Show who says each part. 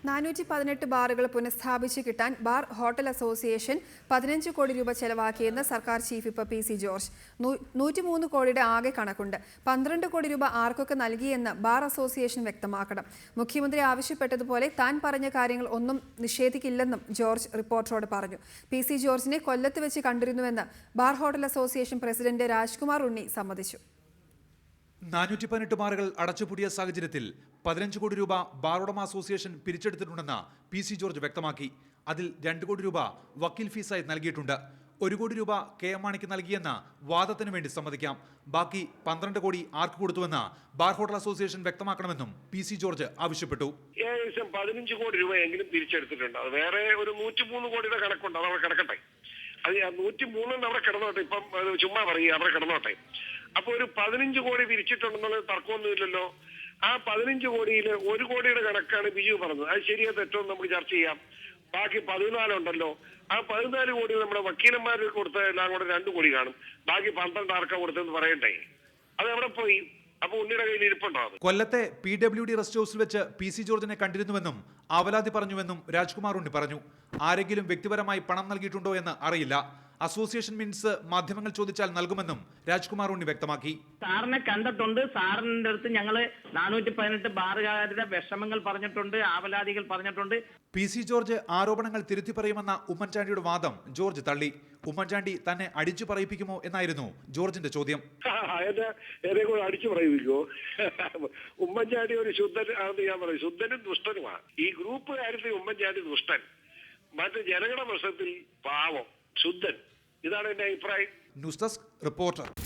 Speaker 1: 418 ബാറുകൾ പുനഃസ്ഥാപിച്ചു കിട്ടാൻ ബാർ ഹോട്ടൽ അസോസിയേഷൻ 15 കോടി രൂപ ചെലവാക്കിയെന്ന് സർക്കാർ ചീഫ് വിപ്പ് പി.സി. ജോർജ്. 103 കോടിയുടെ ആകെ കണക്കുണ്ട്. 12 കോടി രൂപ ആർക്കൊക്കെ നൽകിയെന്ന് ബാർ അസോസിയേഷൻ വ്യക്തമാക്കണം. മുഖ്യമന്ത്രി ആവശ്യപ്പെട്ടതുപോലെ താൻ പറഞ്ഞ കാര്യങ്ങൾ ഒന്നും നിഷേധിക്കില്ലെന്നും ജോർജ് റിപ്പോർട്ടറോട് പറഞ്ഞു. പി.സി. ജോർജിനെ കൊല്ലത്ത് വെച്ച് കണ്ടിരുന്നുവെന്ന് bar hotel association president Rajkumar Unni സമ്മതിച്ചു.
Speaker 2: 418 ബാറുകൾ അടച്ചുപൂട്ടിയ സാഹചര്യത്തിൽ 15 കോടി രൂപ ബാർ ഉടമ അസോസിയേഷൻ പിരിച്ചെടുത്തിട്ടുണ്ടെന്ന് പി.സി. ജോർജ് വ്യക്തമാക്കി. അതിൽ 2 കോടി രൂപ വക്കീൽ ഫീസായി നൽകിയിട്ടുണ്ട്. 1 കോടി രൂപ കെ എം മാണിക്ക് നൽകിയെന്ന് വാദത്തിന് വേണ്ടി സമ്മതിക്കാം. ബാക്കി 12 കോടി ആർക്ക് കൊടുത്തുവെന്ന് ബാർ ഹോട്ടൽ അസോസിയേഷൻ വ്യക്തമാക്കണമെന്നും പി.സി. ജോർജ് ആവശ്യപ്പെട്ടു.
Speaker 3: ഏകദേശം 15 കോടി രൂപയെങ്കിലും തിരിച്ചെടുത്തിട്ടുണ്ട്. അത് വേറെ ഒരു 103 കോടിയുടെ കണക്കുണ്ട്. അത് അവിടെ കിടക്കട്ടെ. അത് 103 അവിടെ കിടന്നോട്ടെ. ഇപ്പം ചുമ്മാ പറയുക, അവിടെ കിടന്നോട്ടെ. അപ്പൊ ഒരു 15 കോടി പിരിച്ചിട്ടുണ്ടെന്നുള്ള തർക്കമൊന്നുമില്ലല്ലോ. ആ 15 കോടിയിൽ 1 കോടിയുടെ കണക്കാണ് ബിജു പറഞ്ഞത്. അത് ശരിയോ തെറ്റോ നമുക്ക് ചർച്ച ചെയ്യാം. ബാക്കി 14 ഉണ്ടല്ലോ. ആ 14 കോടി നമ്മുടെ വക്കീലന്മാർ കൊടുത്ത എല്ലാം കൂടെ 2 കോടി കാണും. ബാക്കി 12 ആർക്കാ കൊടുത്തെന്ന് പറയണ്ടേ? അത് എവിടെ പോയി? അപ്പൊ ഉണ്ണിയുടെ കയ്യിൽ ഇരിപ്പുണ്ടോ?
Speaker 2: കൊല്ലത്തെ PWD റെസ്റ്റ് ഹൌസിൽ വെച്ച് പി.സി. ജോർജിനെ കണ്ടിരുന്നുവെന്നും അവലാതി പറഞ്ഞുവെന്നും രാജ്കുമാർ ഉണ്ണി പറഞ്ഞു. ആരെങ്കിലും വ്യക്തിപരമായി പണം നൽകിയിട്ടുണ്ടോ എന്ന് അറിയില്ല. അസോസിയേഷൻ മീൻസ് മാധ്യമങ്ങൾ ചോദിച്ചാൽ നൽകുമെന്നും രാജ്കുമാർ ഉണ്ണി വ്യക്തമാക്കി.
Speaker 4: സാറിനെ കണ്ടിട്ടുണ്ട്. സാറിന്റെ അടുത്ത് ഞങ്ങള് 418 ബാറുകാരുടെ വിഷമങ്ങൾ പറഞ്ഞിട്ടുണ്ട്, ആവലാതികൾ പറഞ്ഞിട്ടുണ്ട്.
Speaker 2: പി.സി. ജോർജ് ആരോപണങ്ങൾ തിരുത്തി പറയുമെന്ന ഉമ്മൻചാണ്ടിയുടെ വാദം ജോർജ് തള്ളി. ഉമ്മൻചാണ്ടി തന്നെ അടിച്ചു പറയിപ്പിക്കുമോ എന്നായിരുന്നു ജോർജിന്റെ ചോദ്യം.
Speaker 3: എന്നെ കൂടെ അടിച്ചു പറയിപ്പിക്കുമോ? ഉമ്മൻചാണ്ടി ഒരു ശുദ്ധൻ ആണെന്ന് ഞാൻ പറയും. ശുദ്ധനും ദുഷ്ടനുമാണ്. ഈ ഗ്രൂപ്പ് കാര്യത്തിൽ ഉമ്മൻചാണ്ടി ദുഷ്ടൻ, മറ്റ് ജനങ്ങളുടെ പ്രശ്നത്തിൽ പാവം, ശുദ്ധൻ. ഇതാണ് എന്റെ അഭിപ്രായം.
Speaker 2: News desk reporter.